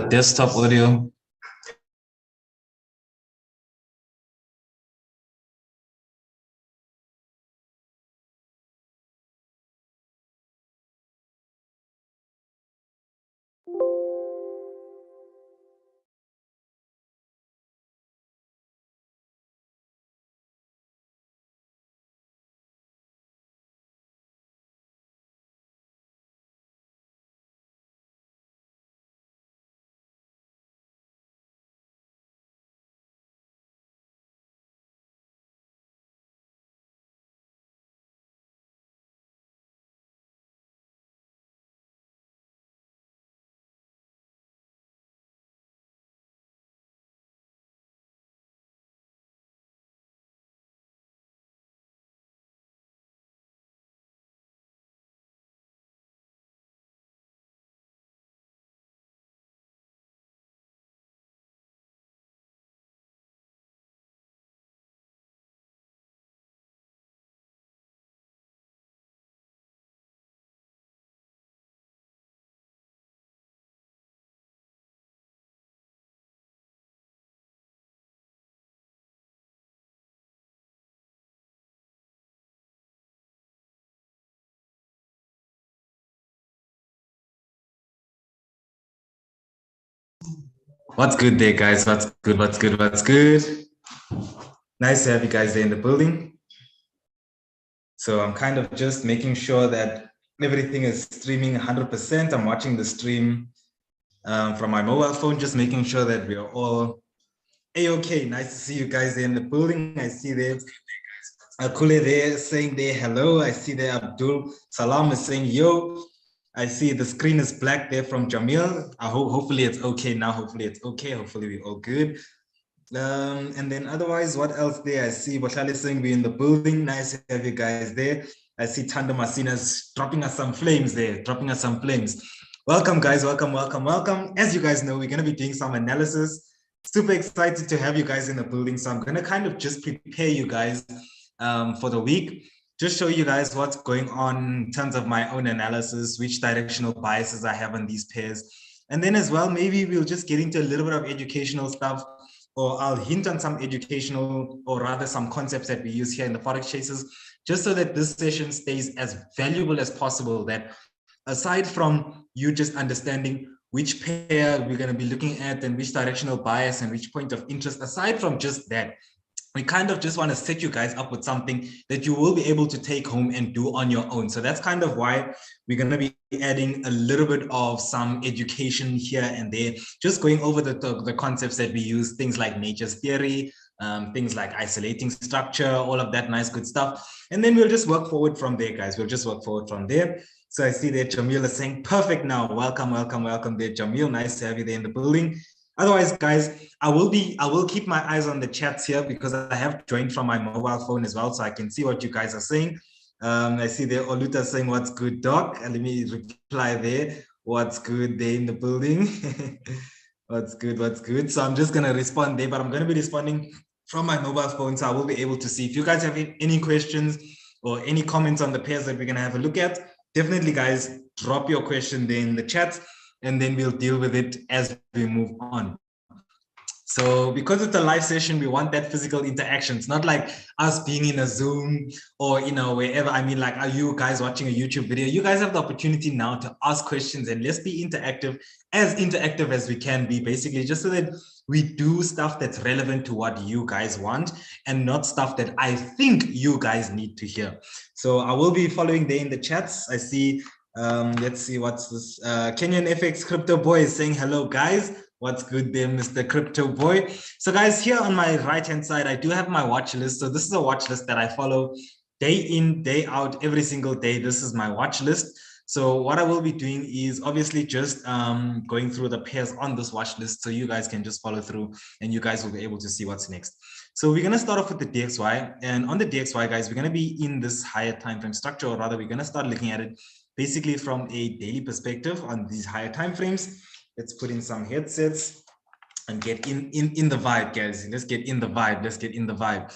Desktop audio. What's good there, guys? What's good? What's good? What's good? Nice to have you guys there in the building. So I'm kind of just making sure that everything is streaming 100%. I'm watching the stream from my mobile phone, just making sure that we are all A-okay. Nice to see you guys there in the building. I see there Akule there saying there hello. I see there Abdul Salam is saying yo. I see the screen is black there from Jamil. I hope hopefully it's okay now. Hopefully it's okay. Hopefully we're all good. And then otherwise, what else there? I see Boshali saying we're in the building. Nice to have you guys there. I see Tanda Masinas dropping us some flames there, dropping us some flames. Welcome, guys. Welcome, welcome, welcome. As you guys know, we're going to be doing some analysis. Super excited to have you guys in the building. So I'm going to kind of just prepare you guys for the week. Just show you guys what's going on in terms of my own analysis, which directional biases I have on these pairs. And then as well, maybe we'll just get into a little bit of educational stuff, or I'll hint on some educational, or rather some concepts that we use here in the Forex Chasers, just so that this session stays as valuable as possible, that aside from you just understanding which pair we're going to be looking at and which directional bias and which point of interest, aside from just that, we kind of just want to set you guys up with something that you will be able to take home and do on your own. So that's kind of why we're going to be adding a little bit of some education here and there, just going over the concepts that we use, things like nature's theory, things like isolating structure, all of that nice, good stuff. And then we'll just work forward from there, guys. We'll just work forward from there. So I see that Jamil is saying, perfect now. Welcome, welcome, welcome there, Jamil. Nice to have you there in the building. Otherwise, guys, I will keep my eyes on the chats here because I have joined from my mobile phone as well, so I can see what you guys are saying. I see there Oluta saying, what's good, Doc? And let me reply there. What's good there in the building? What's good, what's good? So I'm just going to respond there, but I'm going to be responding from my mobile phone, so I will be able to see. If you guys have any questions or any comments on the pairs that we're going to have a look at, definitely, guys, drop your question there in the chat, and then we'll deal with it as we move on. So because it's a live session, we want that physical interaction. It's not like us being in a Zoom or, you know, wherever. I mean, like, are you guys watching a YouTube video? You guys have the opportunity now to ask questions, and let's be interactive as we can be, basically, just so that we do stuff that's relevant to what you guys want and not stuff that I think you guys need to hear. So I will be following there in the chats. I see, let's see, what's this? Kenyan FX Crypto Boy is saying, hello, guys. What's good there, Mr. Crypto Boy? So guys, here on my right-hand side, I do have my watch list. So this is a watch list that I follow day in, day out, every single day. This is my watch list. So what I will be doing is obviously just going through the pairs on this watch list, so you guys can just follow through and you guys will be able to see what's next. So we're going to start off with the DXY. And on the DXY, guys, we're going to be in this higher time frame structure, or rather, we're going to start looking at it basically from a daily perspective on these higher time frames. Let's put in some headsets and get in the vibe, guys. Let's get in the vibe. Let's get in the vibe.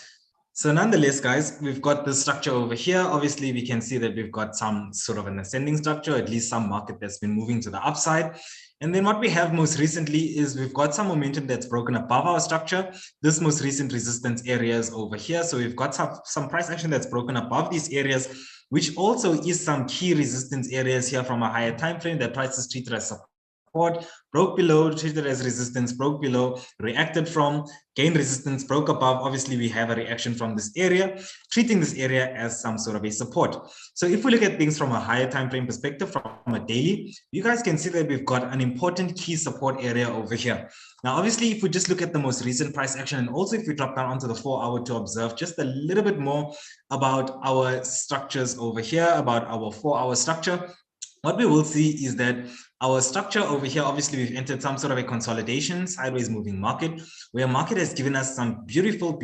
So nonetheless, guys, we've got this structure over here. Obviously, we can see that we've got some sort of an ascending structure, at least some market that's been moving to the upside. And then what we have most recently is we've got some momentum that's broken above our structure. This most recent resistance areas over here. So we've got some price action that's broken above these areas, which also is some key resistance areas here from a higher time frame that price is treated as support, broke below, treated as resistance, broke below, reacted from, gained resistance, broke above. Obviously, we have a reaction from this area, treating this area as some sort of a support. So if we look at things from a higher time frame perspective, from a daily, you guys can see that we've got an important key support area over here. Now, obviously, if we just look at the most recent price action, and also if we drop down onto the 4-hour to observe just a little bit more about our structures over here, about our 4-hour structure, what we will see is that our structure over here, obviously, we've entered some sort of a consolidation, sideways moving market, where market has given us some beautiful,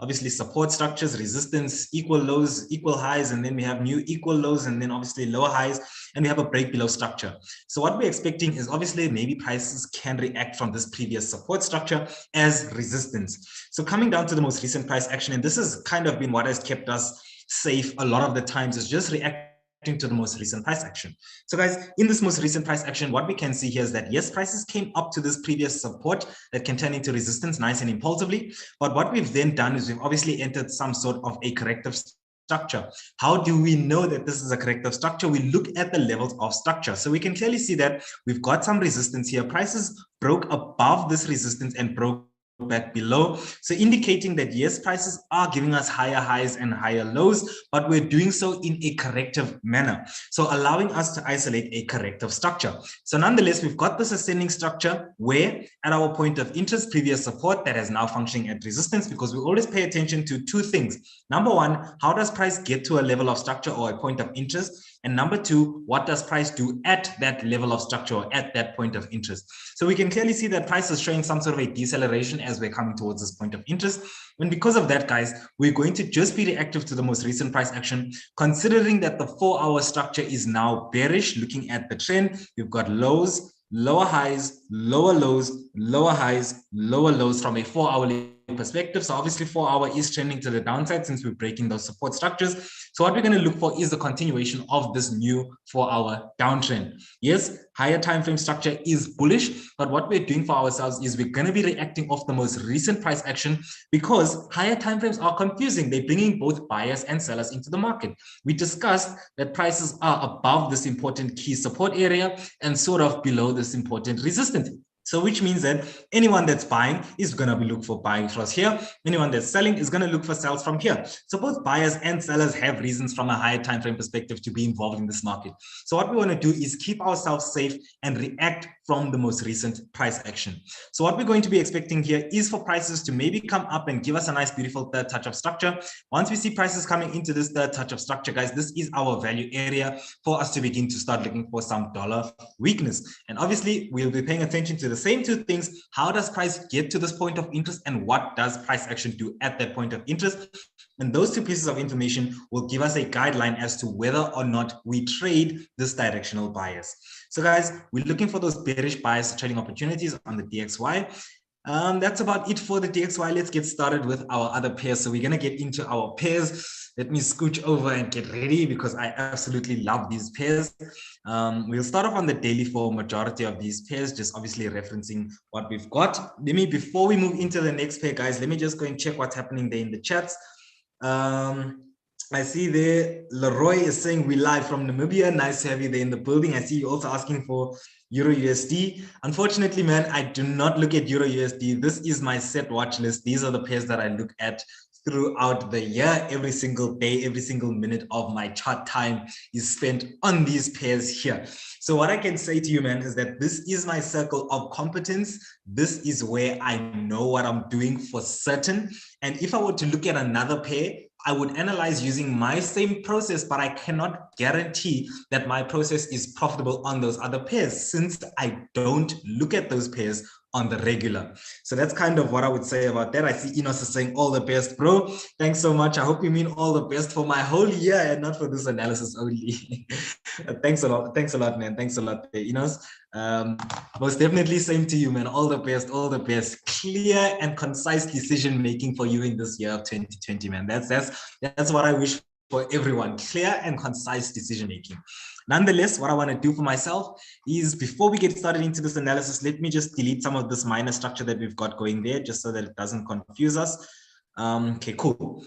obviously, support structures, resistance, equal lows, equal highs, and then we have new equal lows, and then obviously lower highs, and we have a break below structure. So what we're expecting is obviously maybe prices can react from this previous support structure as resistance. So coming down to the most recent price action, and this has kind of been what has kept us safe a lot of the times, is just reacting to the most recent price action. So guys, in this most recent price action, what we can see here is that yes, prices came up to this previous support that can turn into resistance nice and impulsively. But what we've then done is we've obviously entered some sort of a corrective structure. How do we know that this is a corrective structure? We look at the levels of structure. So we can clearly see that we've got some resistance here. Prices broke above this resistance and broke back below, so indicating that yes, prices are giving us higher highs and higher lows, but we're doing so in a corrective manner, so allowing us to isolate a corrective structure. So nonetheless, we've got this ascending structure where at our point of interest, previous support that is now functioning at resistance, because we always pay attention to two things. Number one, how does price get to a level of structure or a point of interest? And number two, what does price do at that level of structure or at that point of interest? So we can clearly see that price is showing some sort of a deceleration as we're coming towards this point of interest. And because of that, guys, we're going to just be reactive to the most recent price action, considering that the 4-hour structure is now bearish. Looking at the trend, we've got lows, lower highs, lower lows, lower highs, lower lows from a 4-hour perspective. So obviously 4-hour is trending to the downside since we're breaking those support structures. So what we're going to look for is the continuation of this new 4-hour downtrend. Yes, higher time frame structure is bullish, but what we're doing for ourselves is we're going to be reacting off the most recent price action, because higher time frames are confusing. They're bringing both buyers and sellers into the market. We discussed that prices are above this important key support area and sort of below this important resistance. So which means that anyone that's buying is going to be looking for buying across here. Anyone that's selling is going to look for sales from here. So both buyers and sellers have reasons from a higher time frame perspective to be involved in this market. So what we want to do is keep ourselves safe and react from the most recent price action. So what we're going to be expecting here is for prices to maybe come up and give us a nice, beautiful third touch of structure. Once we see prices coming into this third touch of structure, guys, this is our value area for us to begin to start looking for some dollar weakness. And obviously, we'll be paying attention to the same two things. How does price get to this point of interest, and what does price action do at that point of interest? And those two pieces of information will give us a guideline as to whether or not we trade this directional bias. So guys, we're looking for those bearish bias trading opportunities on the DXY. That's about it for the DXY. Let's get started with our other pairs. So we're going to get into our pairs. Let me scooch over and get ready, because I absolutely love these pairs. We'll start off on the daily for majority of these pairs, just obviously referencing what we've got. Before we move into the next pair, guys, let me just go and check what's happening there in the chats. I see there, Leroy is saying we live from Namibia. Nice to have you there in the building. I see you also asking for Euro USD. Unfortunately, man, I do not look at Euro USD. This is my set watch list. These are the pairs that I look at throughout the year. Every single day, every single minute of my chart time is spent on these pairs here. So what I can say to you, man, is that this is my circle of competence. This is where I know what I'm doing for certain. And if I were to look at another pair, I would analyze using my same process, but I cannot guarantee that my process is profitable on those other pairs, since I don't look at those pairs on the regular. So that's kind of what I would say about that. I see Enos is saying all the best, bro. Thanks so much. I hope you mean all the best for my whole year and not for this analysis only. Thanks a lot. Thanks a lot, man. Thanks a lot, Enos. Most definitely same to you, man. All the best, all the best. Clear and concise decision making for you in this year of 2020, man. That's what I wish for everyone, clear and concise decision making. Nonetheless, what I want to do for myself is, before we get started into this analysis, let me just delete some of this minor structure that we've got going there, just so that it doesn't confuse us. Okay, cool.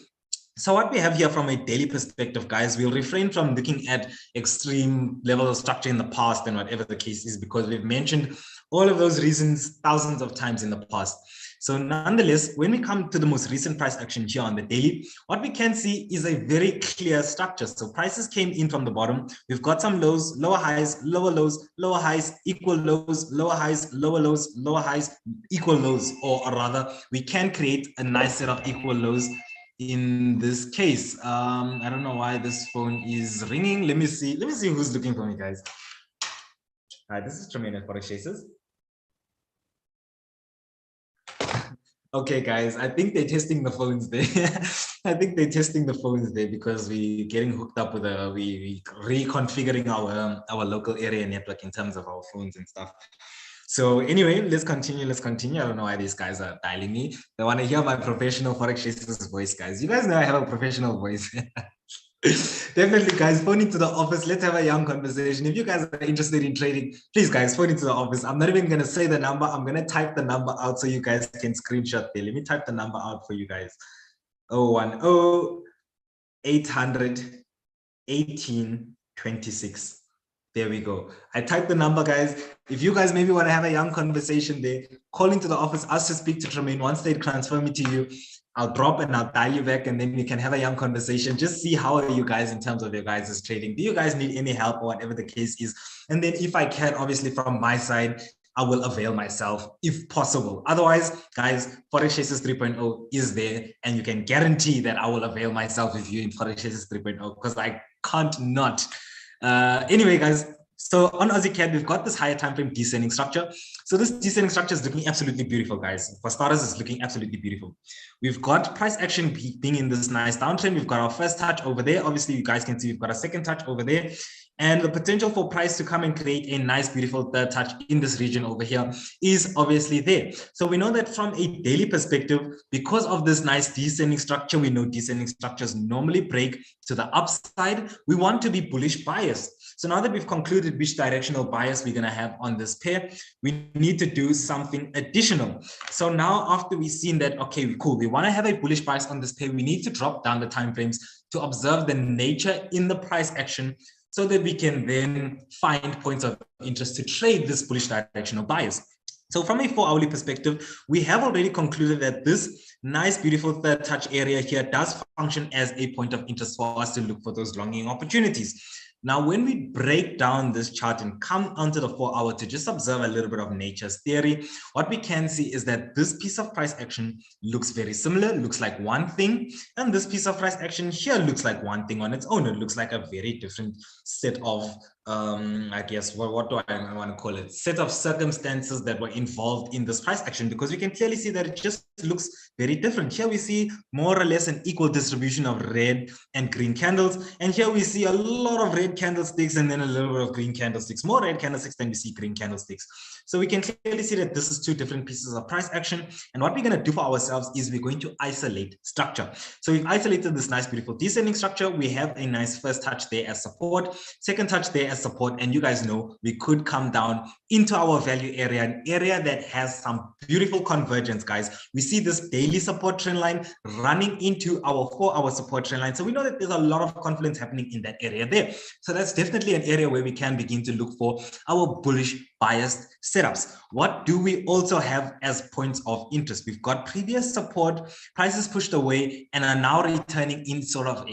So what we have here from a daily perspective, guys, we'll refrain from looking at extreme levels of structure in the past and whatever the case is, because we've mentioned all of those reasons thousands of times in the past. So nonetheless, when we come to the most recent price action here on the daily, what we can see is a very clear structure. So prices came in from the bottom. We've got some lows, lower highs, lower lows, lower highs, equal lows, lower highs, lower lows, lower highs, equal lows, or rather, we can create a nice set of equal lows in this case. I don't know why this phone is ringing. Let me see who's looking for me, guys. Hi, this is Tremaine at Forex Chasers. Okay, guys, I think they're testing the phones there. I think they're testing the phones there because we're getting hooked up with we reconfiguring our local area network in terms of our phones and stuff. So anyway, let's continue. I don't know why these guys are dialing me. They want to hear my professional Forex Chasers voice, guys. You guys know I have a professional voice. Definitely, guys, phone into the office. Let's have a young conversation. If you guys are interested in trading, please, guys, phone into the office. I'm not even going to say the number. I'm going to type the number out so you guys can screenshot there. Let me type the number out for you guys. 010-800-1826. There we go. I typed the number, guys. If you guys maybe want to have a young conversation there, call into the office, ask to speak to Tremaine. Once they transfer me to you, I'll drop and I'll dial you back, and then we can have a young conversation. Just see how are you guys in terms of your guys' trading. Do you guys need any help or whatever the case is? And then if I can, obviously from my side, I will avail myself if possible. Otherwise, guys, Forex Chasers 3.0 is there, and you can guarantee that I will avail myself with you in Forex Chasers 3.0 because I can't not. Anyway, guys, so on AUDCAD, we've got this higher time frame descending structure. So this descending structure is looking absolutely beautiful, guys. For starters, it's looking absolutely beautiful. We've got price action being in this nice downtrend. We've got our first touch over there. Obviously, you guys can see we've got a second touch over there. And the potential for price to come and create a nice, beautiful third touch in this region over here is obviously there. So we know that from a daily perspective, because of this nice descending structure, we know descending structures normally break to the upside. We want to be bullish biased. So now that we've concluded which directional bias we're going to have on this pair, we need to do something additional. So now after we've seen that, okay, cool, we want to have a bullish bias on this pair, we need to drop down the time frames to observe the nature in the price action, so that we can then find points of interest to trade this bullish directional bias. So from a 4-hourly perspective, we have already concluded that this nice, beautiful third touch area here does function as a point of interest for us to look for those longing opportunities. Now, when we break down this chart and come onto the 4-hour to just observe a little bit of nature's theory, what we can see is that this piece of price action looks very similar, looks like one thing, and this piece of price action here looks like one thing on its own. It looks like a very different set of, I guess, what do I want to call it? Set of circumstances that were involved in this price action, because we can clearly see that it just looks very different. Here we see more or less an equal distribution of red and green candles, and here we see a lot of red candlesticks and then a little bit of green candlesticks, more red candlesticks than we see green candlesticks. So we can clearly see that this is two different pieces of price action. And what we're going to do for ourselves is we're going to isolate structure. So we've isolated this nice, beautiful descending structure. We have a nice first touch there as support, second touch there as support. And you guys know we could come down into our value area, an area that has some beautiful convergence, guys. We see this daily support trend line running into our 4-hour support trend line. So we know that there's a lot of confluence happening in that area there. So that's definitely an area where we can begin to look for our bullish biased setups. What do we also have as points of interest? We've got previous support, prices pushed away and are now returning in sort of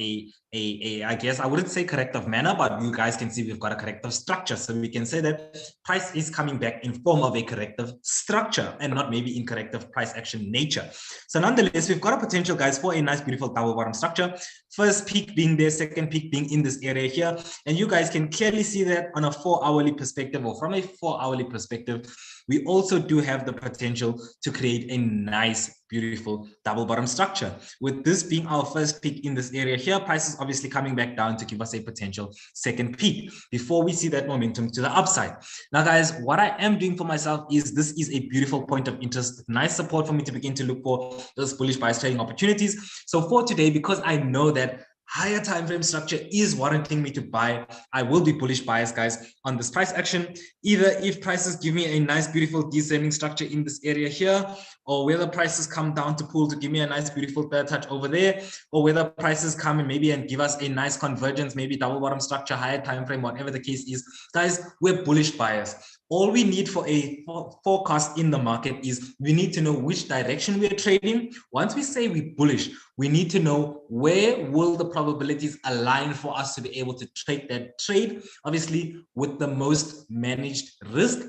I guess I wouldn't say corrective manner, but you guys can see we've got a corrective structure. So we can say that price is coming back in form of a corrective structure and not maybe in corrective price action nature. So nonetheless, we've got a potential, guys, for a nice, beautiful double bottom structure. First peak being there, second peak being in this area here. And you guys can clearly see that on a 4-hourly perspective, or from a 4-hourly perspective, we also do have the potential to create a nice, beautiful double bottom structure. With this being our first peak in this area here, prices obviously coming back down to give us a potential second peak before we see that momentum to the upside. Now, guys, what I am doing for myself is this is a beautiful point of interest, nice support for me to begin to look for those bullish bias trading opportunities. So for today, because I know that higher time frame structure is warranting me to buy, I will be bullish bias, guys, on this price action. Either if prices give me a nice, beautiful descending structure in this area here, or whether prices come down to pull to give me a nice, beautiful third touch over there, or whether prices come and maybe and give us a nice convergence, maybe double bottom structure, higher time frame, whatever the case is, guys, we're bullish bias. All we need for a forecast in the market is we need to know which direction we're trading. Once we say we're bullish, we need to know where will the probabilities align for us to be able to trade that trade, obviously with the most managed risk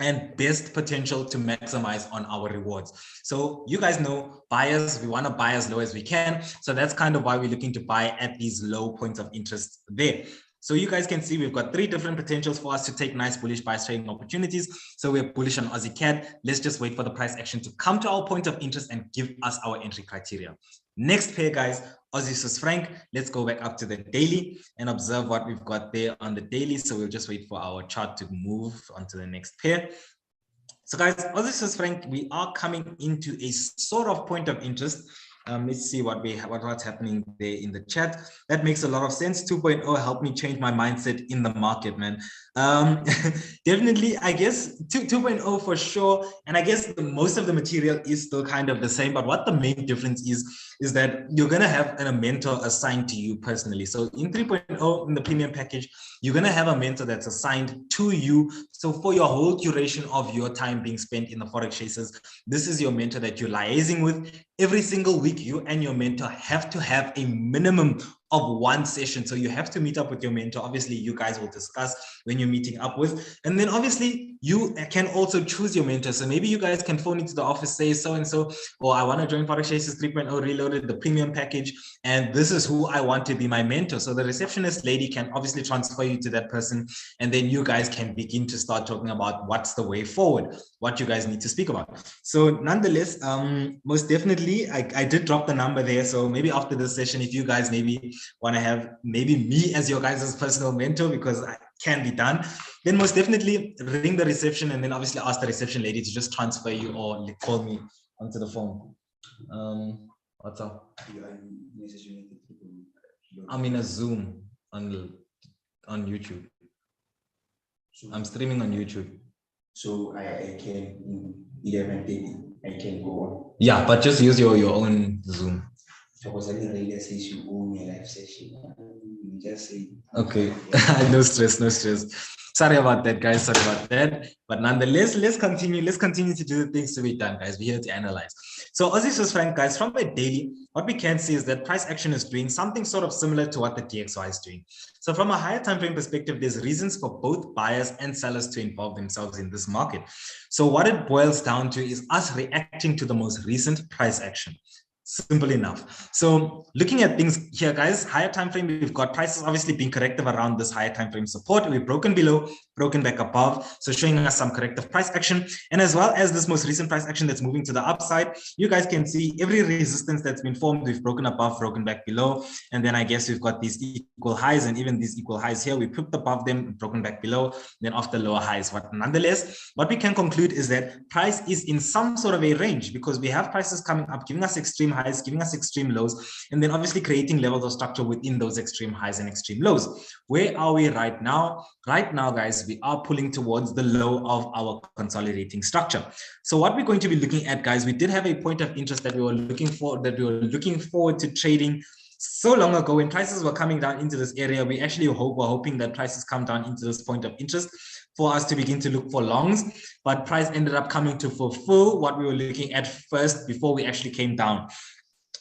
and best potential to maximize on our rewards. So you guys know buyers, we want to buy as low as we can. So that's kind of why we're looking to buy at these low points of interest there. So you guys can see we've got 3 different potentials for us to take nice bullish price trading opportunities. So we're bullish on Aussie CAD. Let's just wait for the price action to come to our point of interest and give us our entry criteria. Next pair, guys, Aussie Swiss franc. Let's go back up to the daily and observe what we've got there on the daily. So we'll just wait for our chart to move onto the next pair. So guys, Aussie Swiss franc, we are coming into a sort of point of interest. Let's see what's happening there in the chat. That makes a lot of sense. 2.0 helped me change my mindset in the market, man. Definitely, I guess 2.0 for sure. And I guess most of the material is still kind of the same. But what the main difference is that you're going to have a mentor assigned to you personally. So in 3.0, in the premium package, you're going to have a mentor that's assigned to you. So for your whole duration of your time being spent in the Forex Chasers, this is your mentor that you're liaising with. Every single week, you and your mentor have to have a minimum of 1 session. So you have to meet up with your mentor. Obviously, you guys will discuss when you're meeting up with. And then obviously, you can also choose your mentor. So maybe you guys can phone into the office, say so-and-so, or I want to join Forex Chasers 3.0 Reloaded, the premium package, and this is who I want to be my mentor. So the receptionist lady can obviously transfer you to that person, and then you guys can begin to start talking about what's the way forward, what you guys need to speak about. So nonetheless, most definitely, I did drop the number there. So maybe after this session, if you guys maybe want to have maybe me as your guys' personal mentor, because I can be done, then most definitely ring the reception and then obviously ask the reception lady to just transfer you or call me onto the phone. What's up? I'm in a Zoom on YouTube. I'm streaming on YouTube. So I can 11:30. I can go on. Yeah, but just use your own Zoom. Okay, no stress, no stress. Sorry about that, guys. Sorry about that. But nonetheless, let's continue to do the things to be done, guys. We're here to analyze. So Aussie Swiss franc, guys, from the daily, what we can see is that price action is doing something sort of similar to what the DXY is doing. So from a higher time frame perspective, there's reasons for both buyers and sellers to involve themselves in this market. So what it boils down to is us reacting to the most recent price action. Simple enough. So looking at things here, guys, higher time frame, we've got prices obviously being corrective around this higher time frame support. We've broken below, broken back above, so showing us some corrective price action. And as well as this most recent price action that's moving to the upside, you guys can see every resistance that's been formed, we've broken above, broken back below. And then I guess we've got these equal highs, and even these equal highs here, we pipped above them, broken back below, then off the lower highs. But nonetheless, what we can conclude is that price is in some sort of a range, because we have prices coming up, giving us extreme highs, giving us extreme lows, and then obviously creating levels of structure within those extreme highs and extreme lows. Where are we right now? Right now, guys, we are pulling towards the low of our consolidating structure. So what we're going to be looking at, guys, we did have a point of interest that we were looking forward to trading so long ago. When prices were coming down into this area, we actually were hoping that prices come down into this point of interest for us to begin to look for longs, but price ended up coming to fulfill what we were looking at first before we actually came down.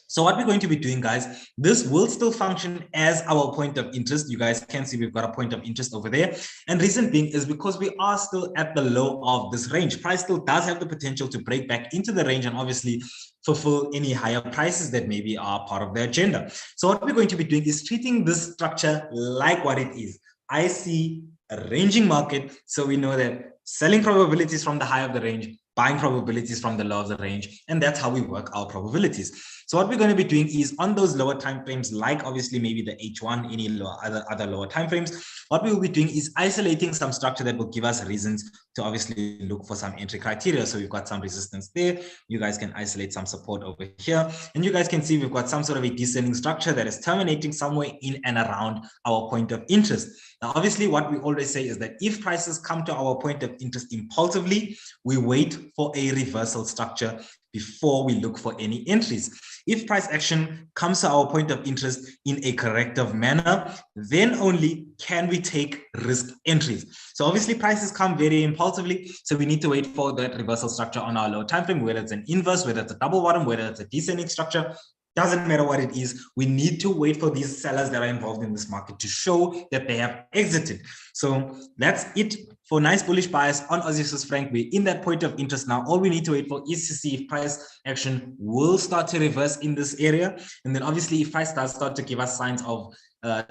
So what we're going to be doing, guys, this will still function as our point of interest. You guys can see we've got a point of interest over there. And reason being is because we are still at the low of this range. Price still does have the potential to break back into the range and obviously fulfill any higher prices that maybe are part of the agenda. So what we're going to be doing is treating this structure like what it is. I see a ranging market. So we know that selling probabilities from the high of the range, buying probabilities from the low of the range, and that's how we work our probabilities. So what we're going to be doing is on those lower time frames, like obviously maybe the H1, any lower, other lower time frames, what we will be doing is isolating some structure that will give us reasons to obviously look for some entry criteria. So we've got some resistance there. You guys can isolate some support over here. And you guys can see we've got some sort of a descending structure that is terminating somewhere in and around our point of interest. Now, obviously, what we always say is that if prices come to our point of interest impulsively, we wait for a reversal structure before we look for any entries. If price action comes to our point of interest in a corrective manner, then only can we take risk entries. So obviously prices come very impulsively, so we need to wait for that reversal structure on our lower time frame, whether it's an inverse, whether it's a double bottom, whether it's a descending structure. Doesn't matter what it is, we need to wait for these sellers that are involved in this market to show that they have exited. So that's it for nice bullish bias on Aussie Swiss franc. We're in that point of interest now. All we need to wait for is to see if price action will start to reverse in this area. And then obviously if price does start to give us signs of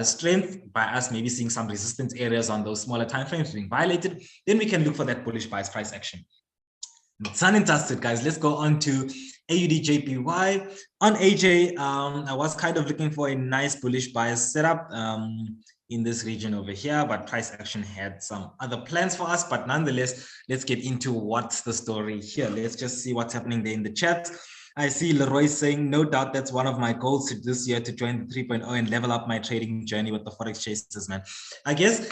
strength by us maybe seeing some resistance areas on those smaller time frames being violated, then we can look for that bullish bias price action. It's uninterested, guys. Let's go on to AUDJPY. On AJ, I was kind of looking for a nice bullish bias setup in this region over here, but price action had some other plans for us. But nonetheless, let's get into what's the story here. Let's just see what's happening there in the chat. I see Leroy saying, no doubt that's one of my goals this year, to join the 3.0 and level up my trading journey with the Forex chasers, man. I guess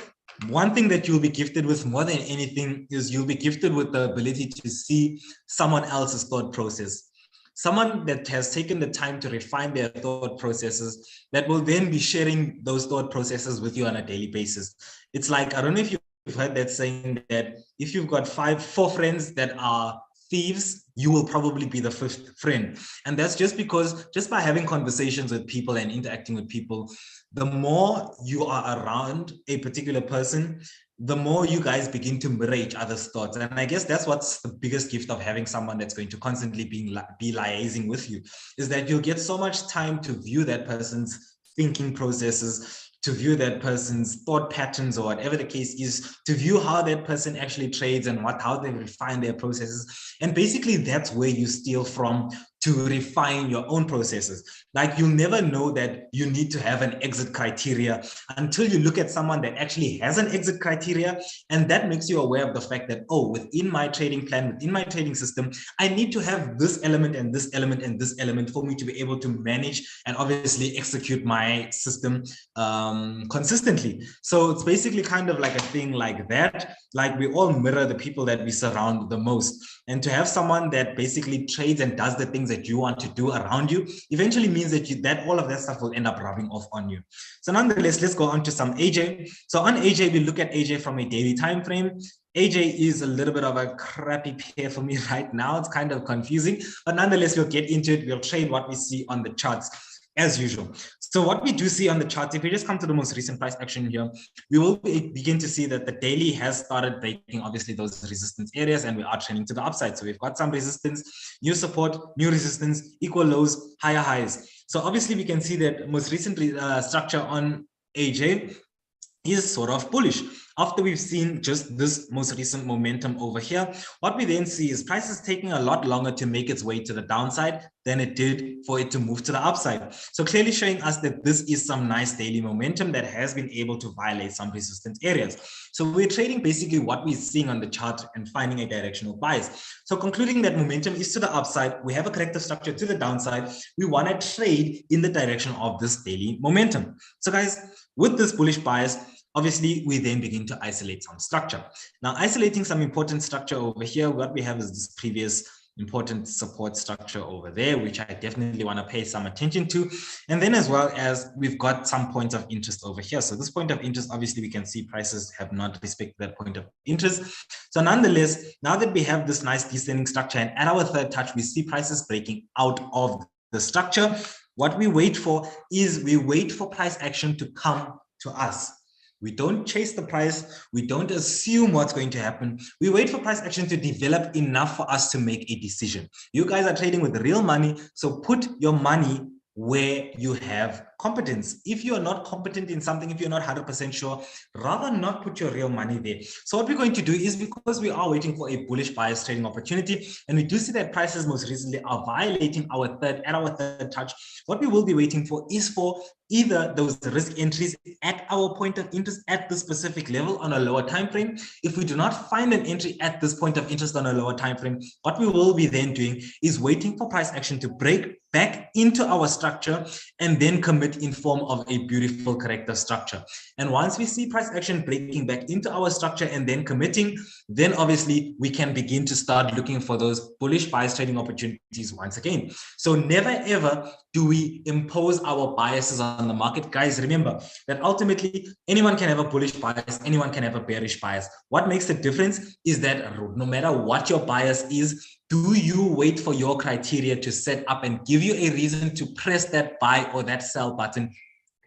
one thing that you'll be gifted with more than anything is you'll be gifted with the ability to see someone else's thought process. Someone that has taken the time to refine their thought processes that will then be sharing those thought processes with you on a daily basis. It's like, I don't know if you've heard that saying that if you've got four friends that are thieves, you will probably be the fifth friend. And that's just because just by having conversations with people and interacting with people, the more you are around a particular person, the more you guys begin to mirror each other's thoughts. And I guess that's what's the biggest gift of having someone that's going to constantly be liaising with you, is that you'll get so much time to view that person's thinking processes, to view that person's thought patterns, or whatever the case is, to view how that person actually trades and how they refine their processes. And basically that's where you steal from to refine your own processes. Like, you'll never know that you need to have an exit criteria until you look at someone that actually has an exit criteria. And that makes you aware of the fact that, oh, within my trading plan, within my trading system, I need to have this element and this element and this element for me to be able to manage and obviously execute my system consistently. So it's basically kind of like a thing like that. Like, we all mirror the people that we surround the most. And to have someone that basically trades and does the things that you want to do around you eventually means that all of that stuff will end up rubbing off on you. So nonetheless, let's go on to some AJ. So on AJ, we look at AJ from a daily time frame. AJ is a little bit of a crappy pair for me right now. It's kind of confusing, but nonetheless, we'll get into it. We'll trade what we see on the charts as usual. So what we do see on the charts, if we just come to the most recent price action here, we will begin to see that the daily has started breaking, obviously, those resistance areas, and we are trending to the upside. So we've got some resistance, new support, new resistance, equal lows, higher highs. So obviously we can see that most recently structure on AJ is sort of bullish. After we've seen just this most recent momentum over here, what we then see is prices taking a lot longer to make its way to the downside than it did for it to move to the upside. So clearly showing us that this is some nice daily momentum that has been able to violate some resistance areas. So we're trading basically what we're seeing on the chart and finding a directional bias. So concluding that momentum is to the upside, we have a corrective structure to the downside. We want to trade in the direction of this daily momentum. So guys, with this bullish bias, obviously, we then begin to isolate some structure. Now, isolating some important structure over here, what we have is this previous important support structure over there, which I definitely want to pay some attention to. And then as well as we've got some points of interest over here. So this point of interest, obviously, we can see prices have not respected that point of interest. So nonetheless, now that we have this nice descending structure and at our third touch, we see prices breaking out of the structure. What we wait for is we wait for price action to come to us. We don't chase the price. We don't assume what's going to happen. We wait for price action to develop enough for us to make a decision. You guys are trading with real money, so put your money where you have competence. If you are not competent in something, if you're not 100% sure, rather not put your real money there. So what we're going to do is, because we are waiting for a bullish bias trading opportunity, and we do see that prices most recently are violating our third touch, what we will be waiting for is for either those risk entries at our point of interest at the specific level on a lower time frame. If we do not find an entry at this point of interest on a lower time frame, what we will be then doing is waiting for price action to break back into our structure and then commit in form of a beautiful corrective structure. And once we see price action breaking back into our structure and then committing, then obviously we can begin to start looking for those bullish bias trading opportunities once again. So never ever do we impose our biases on the market. Guys, remember that ultimately anyone can have a bullish bias, anyone can have a bearish bias. What makes the difference is that no matter what your bias is, do you wait for your criteria to set up and give you a reason to press that buy or that sell button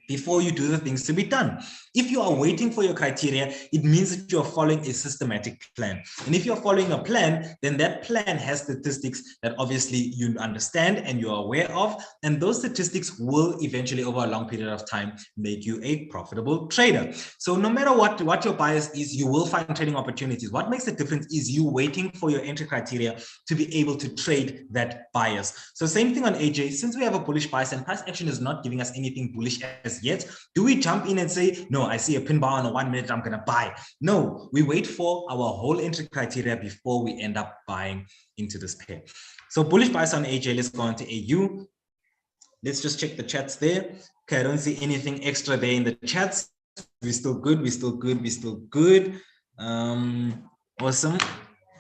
before you do the things to be done? If you are waiting for your criteria, it means that you're following a systematic plan. And if you're following a plan, then that plan has statistics that obviously you understand and you're aware of. And those statistics will eventually, over a long period of time, make you a profitable trader. So no matter what your bias is, you will find trading opportunities. What makes the difference is you waiting for your entry criteria to be able to trade that bias. So same thing on AJ. Since we have a bullish bias and price action is not giving us anything bullish as yet, do we jump in and say, no, I see a pin bar on a 1 minute, I'm going to buy? No, we wait for our whole entry criteria before we end up buying into this pair. So bullish bias on AJ. Let's go on to AU. Let's just check the chats there. Okay, I don't see anything extra there in the chats. We're still good. We're still good. We're still good. Awesome.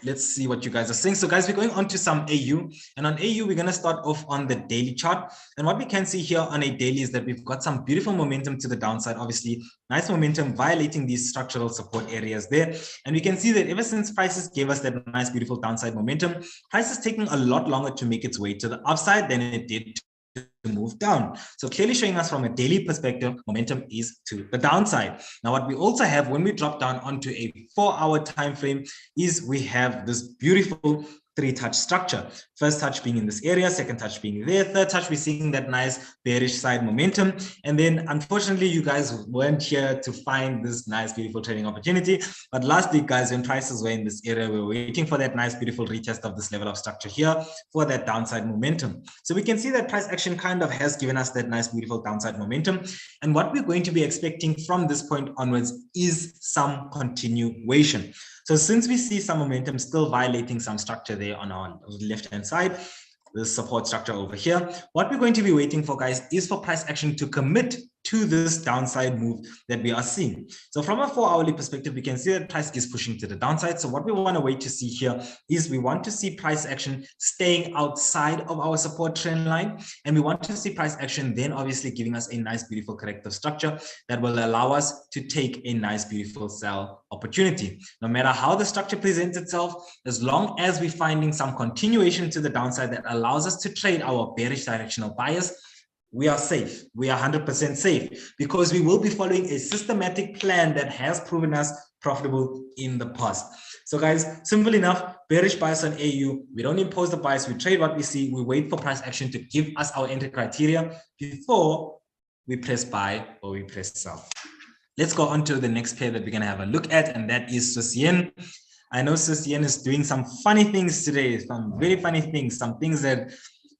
Let's see what you guys are saying. So guys, we're going on to some AU, and on AU, we're going to start off on the daily chart. And what we can see here on a daily is that we've got some beautiful momentum to the downside. Obviously, nice momentum violating these structural support areas there. And we can see that ever since prices gave us that nice, beautiful downside momentum, price is taking a lot longer to make its way to the upside than it did to move down. So clearly showing us from a daily perspective, momentum is to the downside. Now, what we also have when we drop down onto a 4-hour time frame is we have this beautiful 3-touch structure. First touch being in this area, second touch being there, third touch we're seeing that nice bearish side momentum. And then unfortunately you guys weren't here to find this nice beautiful trading opportunity. But last week, guys, when prices were in this area, we were waiting for that nice beautiful retest of this level of structure here for that downside momentum. So we can see that price action kind of has given us that nice beautiful downside momentum. And what we're going to be expecting from this point onwards is some continuation. So since we see some momentum still violating some structure there on our left-hand side, the support structure over here, what we're going to be waiting for, guys, is for price action to commit to this downside move that we are seeing. So from a 4-hourly perspective, we can see that price is pushing to the downside. So what we want to wait to see here is we want to see price action staying outside of our support trend line. And we want to see price action then obviously giving us a nice, beautiful corrective structure that will allow us to take a nice, beautiful sell opportunity. No matter how the structure presents itself, as long as we're finding some continuation to the downside that allows us to trade our bearish directional bias, we are safe. We are 100% safe because we will be following a systematic plan that has proven us profitable in the past. So guys, simple enough, bearish bias on AU. We don't impose the bias. We trade what we see. We wait for price action to give us our entry criteria before we press buy or we press sell. Let's go on to the next pair that we're going to have a look at, and that is Swiss yen. I know Swiss yen is doing some funny things today, some very funny things, some things that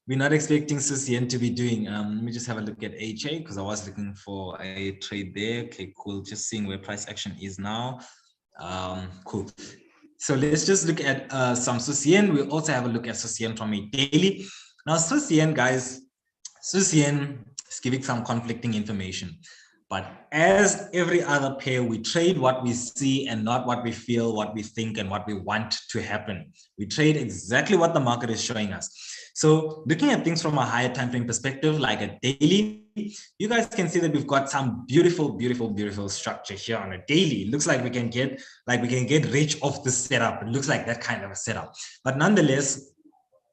we're not expecting Swiss yen to be doing. Let me just have a look at HA because I was looking for a trade there. Okay, cool. Just seeing where price action is now. Cool. So let's just look at some Swiss yen. We'll also have a look at Swiss yen from a daily. Now, Swiss yen, guys, Swiss yen is giving some conflicting information. But as every other pair, we trade what we see and not what we feel, what we think, and what we want to happen. We trade exactly what the market is showing us. So looking at things from a higher time frame perspective, like a daily, you guys can see that we've got some beautiful, beautiful, beautiful structure here on a daily. It looks like we can get rich off this setup. It looks like that kind of a setup. But nonetheless,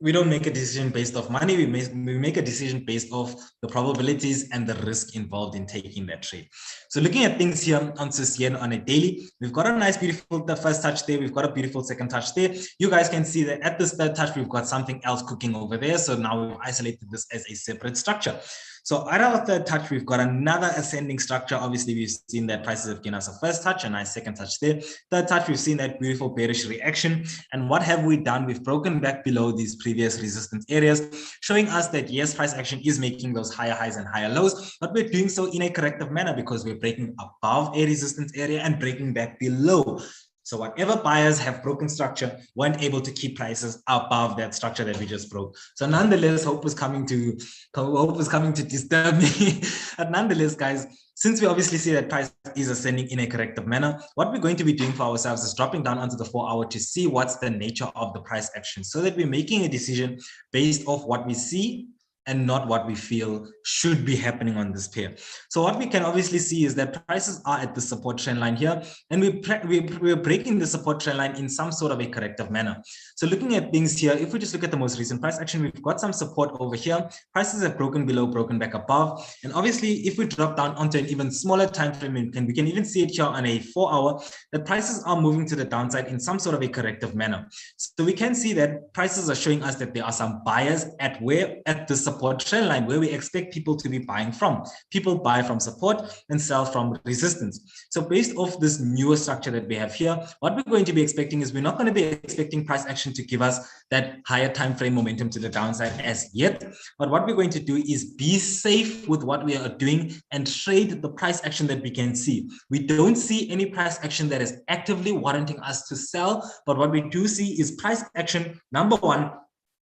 we don't make a decision based off money. We make a decision based off the probabilities and the risk involved in taking that trade. So looking at things here on Swiss yen on a daily, we've got a nice, beautiful the first touch there. We've got a beautiful second touch there. You guys can see that at this third touch, we've got something else cooking over there. So now we've isolated this as a separate structure. So at our third touch, we've got another ascending structure. Obviously, we've seen that prices have given us a first touch, a nice second touch there. Third touch, we've seen that beautiful bearish reaction. And what have we done? We've broken back below these previous resistance areas, showing us that yes, price action is making those higher highs and higher lows, but we're doing so in a corrective manner because we're breaking above a resistance area and breaking back below. So whatever buyers have broken structure weren't able to keep prices above that structure that we just broke. So nonetheless, hope is coming to disturb me. But nonetheless, guys, since we obviously see that price is ascending in a corrective manner, what we're going to be doing for ourselves is dropping down onto the 4 hour to see what's the nature of the price action, so that we're making a decision based off what we see and not what we feel should be happening on this pair. So what we can obviously see is that prices are at the support trend line here, and we're breaking the support trend line in some sort of a corrective manner. So looking at things here, if we just look at the most recent price action, we've got some support over here. Prices have broken below, broken back above. And obviously, if we drop down onto an even smaller time frame, we can even see it here on a 4 hour, that prices are moving to the downside in some sort of a corrective manner. So we can see that prices are showing us that there are some buyers at the support trend line where we expect people to be buying from. People buy from support and sell from resistance. So based off this newer structure that we have here, what we're going to be expecting is we're not going to be expecting price action to give us that higher time frame momentum to the downside as yet. But what we're going to do is be safe with what we are doing and trade the price action that we can see. We don't see any price action that is actively warranting us to sell, but what we do see is price action, number one,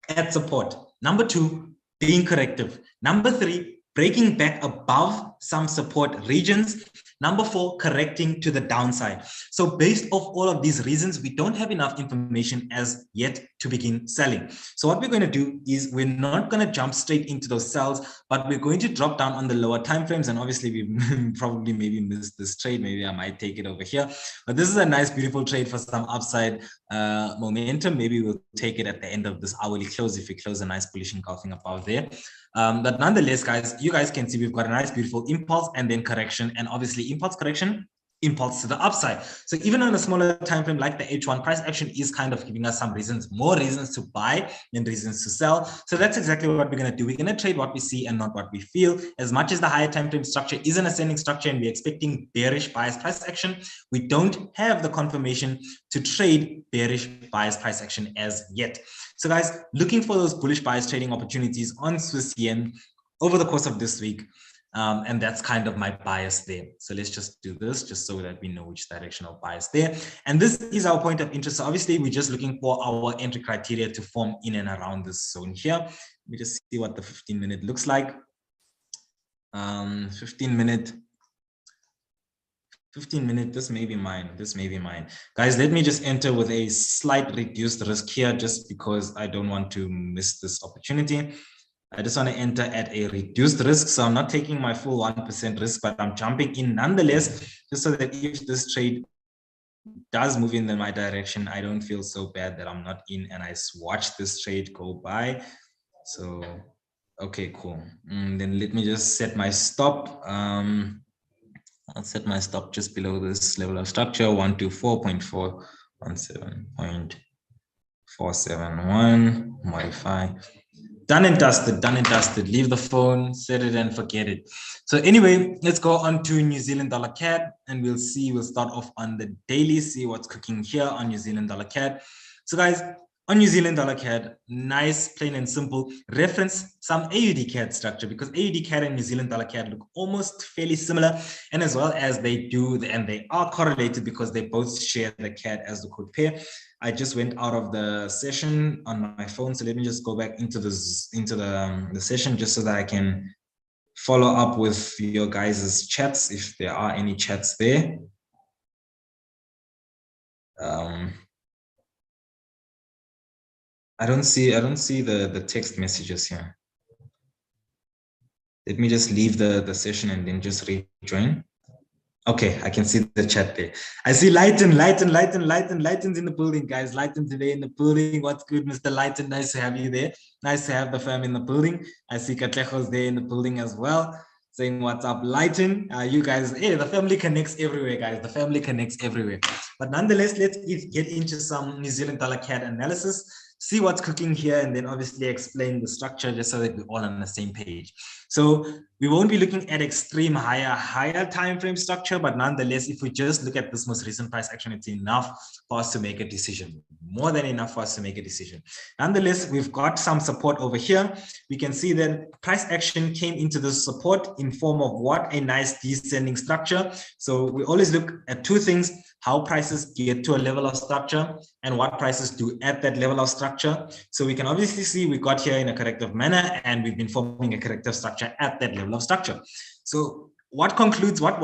at support. Number two, being corrective. Number three, breaking back above some support regions. Number four, correcting to the downside. So based off all of these reasons, we don't have enough information as yet to begin selling. So what we're going to do is we're not going to jump straight into those sells, but we're going to drop down on the lower time frames. And obviously we probably maybe missed this trade. Maybe I might take it over here, but this is a nice, beautiful trade for some upside momentum. Maybe we'll take it at the end of this hourly close if we close a nice bullish engulfing above there. But nonetheless, guys, you guys can see we've got a nice, beautiful impulse and then correction, and obviously impulse, correction, impulse to the upside. So even on a smaller time frame like the H1, price action is kind of giving us some reasons, more reasons to buy than reasons to sell. So that's exactly what we're going to do. We're going to trade what we see and not what we feel. As much as the higher time frame structure is an ascending structure and we're expecting bearish bias price action, we don't have the confirmation to trade bearish bias price action as yet. So guys, looking for those bullish bias trading opportunities on Swiss yen over the course of this week. And that's kind of my bias there. So let's just do this just so that we know which direction of bias there. And this is our point of interest. So obviously, we're just looking for our entry criteria to form in and around this zone here. Let me just see what the 15-minute looks like. 15-minute, this may be mine. Guys, let me just enter with a slight reduced risk here just because I don't want to miss this opportunity. I just want to enter at a reduced risk. So I'm not taking my full 1% risk, but I'm jumping in nonetheless, just so that if this trade does move in my direction, I don't feel so bad that I'm not in and I watch this trade go by. So, okay, cool. Then let me just set my stop. I'll set my stop just below this level of structure, 124.471, modify. Done and dusted, leave the phone, set it and forget it. So anyway, let's go on to New Zealand dollar CAD and we'll start off on the daily, see what's cooking here on New Zealand dollar CAD. So guys, on New Zealand dollar CAD, nice, plain and simple, reference some AUDCAD structure because AUDCAD and New Zealand dollar CAD look almost fairly similar, and as well as they are correlated because they both share the CAD as the code pair. I just went out of the session on my phone, so let me just go back into the session just so that I can follow up with your guys' chats if there are any chats there. I don't see the text messages here. Let me just leave the session and then just rejoin. Okay, I can see the chat there. I see Lighten. Lighten's in the building, guys. Lighten today in the building. What's good, Mr. Lighten? Nice to have you there. Nice to have the fam in the building. I see Katlejo's there in the building as well, saying what's up, Lighten. You guys, hey, the family connects everywhere, guys. The family connects everywhere. But nonetheless, let's get into some New Zealand dollar CAD analysis. see what's cooking here, and then obviously explain the structure just so that we're all on the same page. So we won't be looking at extreme higher time frame structure, but nonetheless, if we just look at this most recent price action, it's enough for us to make a decision, more than enough for us to make a decision. Nonetheless, we've got some support over here. We can see that price action came into the support in form of what? A nice descending structure. So we always look at two things: how prices get to a level of structure and what prices do at that level of structure. So we can obviously see we got here in a corrective manner, and we've been forming a corrective structure at that level of structure. So what concludes, what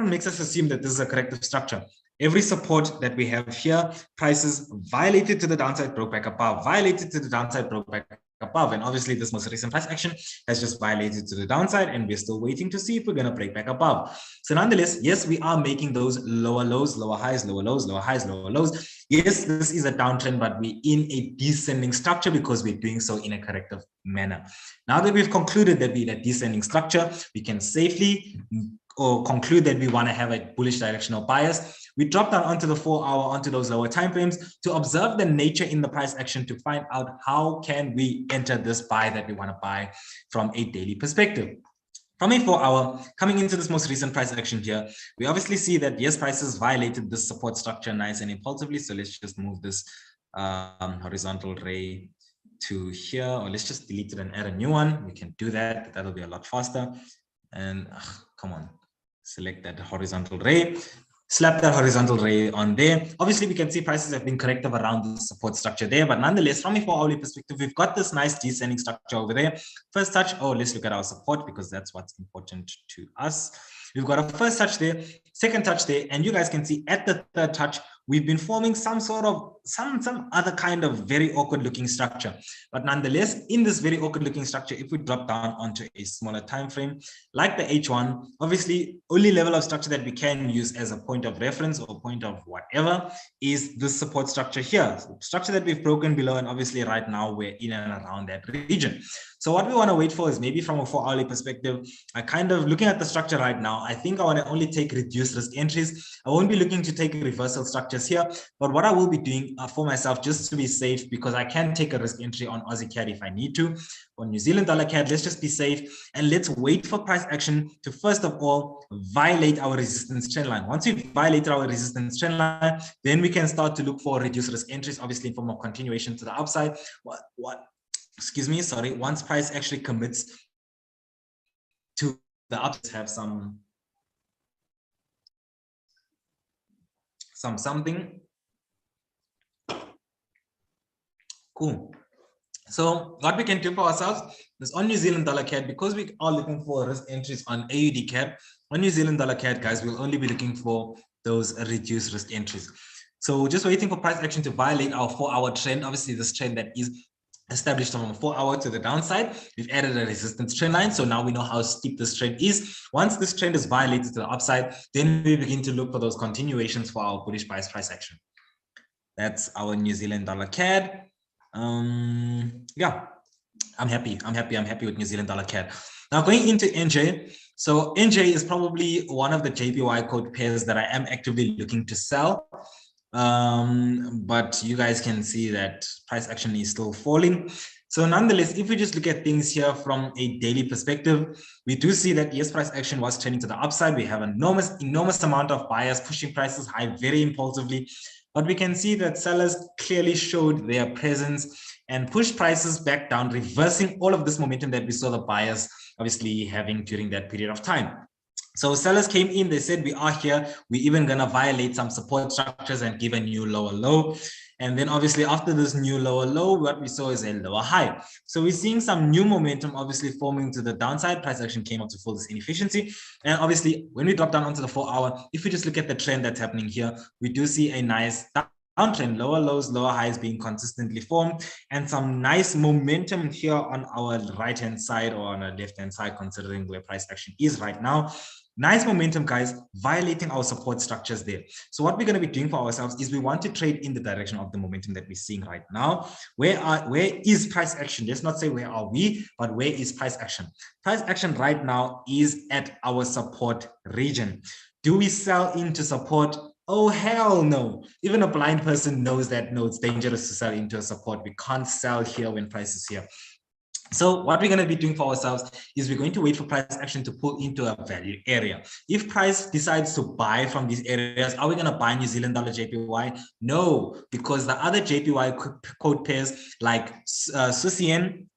makes us assume that this is a corrective structure? Every support that we have here, prices violated to the downside, broke back above, violated to the downside, broke back above. And obviously this most recent price action has just violated to the downside, and we're still waiting to see if we're going to break back above. So nonetheless, yes, we are making those lower lows, lower highs, lower lows, lower highs, lower lows. Yes, this is a downtrend, but we're in a descending structure because we're doing so in a corrective manner. Now that we've concluded that we're in a descending structure, we can safely conclude that we want to have a bullish directional bias. We drop down onto the 4 hour, onto those lower time frames to observe the nature in the price action to find out how can we enter this buy that we want to buy from a daily perspective. From a 4 hour, coming into this most recent price action here, we obviously see that yes, prices violated this support structure nice and impulsively. So let's just move this horizontal ray to here, or let's just delete it and add a new one. We can do that. That'll be a lot faster. And come on, select that horizontal ray. Slap that horizontal ray on there. Obviously, we can see prices have been corrective around the support structure there, but nonetheless, from a 4 hourly perspective, we've got this nice descending structure over there. First touch, let's look at our support because that's what's important to us. We've got a first touch there, second touch there, and you guys can see at the third touch, we've been forming some sort of, some other kind of very awkward looking structure. But nonetheless, in this very awkward looking structure, if we drop down onto a smaller time frame, like the H1, obviously, only level of structure that we can use as a point of reference or point of whatever is this support structure here. So structure that we've broken below, and obviously right now we're in and around that region. So what we want to wait for is maybe from a 4 hourly perspective, I kind of looking at the structure right now, I think I want to only take reduced risk entries. I won't be looking to take reversal structures here, but what I will be doing for myself just to be safe, because I can take a risk entry on Aussie CAD if I need to. On New Zealand dollar CAD, let's just be safe and let's wait for price action to first of all violate our resistance trend line. Once we violate our resistance trend line, then we can start to look for reduced risk entries, obviously in form of continuation to the upside. Once price actually commits to the upside, have something cool. So what we can do for ourselves is on New Zealand dollar CAD, because we are looking for risk entries on AUDCAD, on New Zealand dollar CAD, guys, we'll only be looking for those reduced risk entries. So just waiting for price action to violate our 4 hour trend. Obviously, this trend that is established from a 4 hour to the downside, we've added a resistance trend line. So now we know how steep this trend is. Once this trend is violated to the upside, then we begin to look for those continuations for our bullish bias price action. That's our New Zealand dollar CAD. Yeah, I'm happy with New Zealand dollar CAD. Now going into NJ. So NJ is probably one of the JPY code pairs that I am actively looking to sell. But you guys can see that price action is still falling. So nonetheless, if we just look at things here from a daily perspective, we do see that yes, price action was trending to the upside. We have an enormous amount of buyers pushing prices high very impulsively. But we can see that sellers clearly showed their presence and pushed prices back down, reversing all of this momentum that we saw the buyers obviously having during that period of time. So sellers came in, they said, we are here. We're even going to violate some support structures and give a new lower low. And then obviously after this new lower low, what we saw is a lower high. So we're seeing some new momentum obviously forming to the downside. Price action came up to full this inefficiency. And obviously when we drop down onto the 4 hour, if we just look at the trend that's happening here, we do see a nice downtrend, lower lows, lower highs being consistently formed, and some nice momentum here on our right-hand side or on our left-hand side, considering where price action is right now. Nice momentum, guys, violating our support structures there. So what we're going to be doing for ourselves is we want to trade in the direction of the momentum that we're seeing right now. Where is price action? Let's not say where are we, but where is price action? Price action right now is at our support region. Do we sell into support? Oh, hell no. Even a blind person knows that, no, it's dangerous to sell into a support. We can't sell here when price is here. So what we're going to be doing for ourselves is we're going to wait for price action to pull into a value area. If price decides to buy from these areas, are we going to buy New Zealand dollar JPY? No, because the other JPY quote pairs like Susian,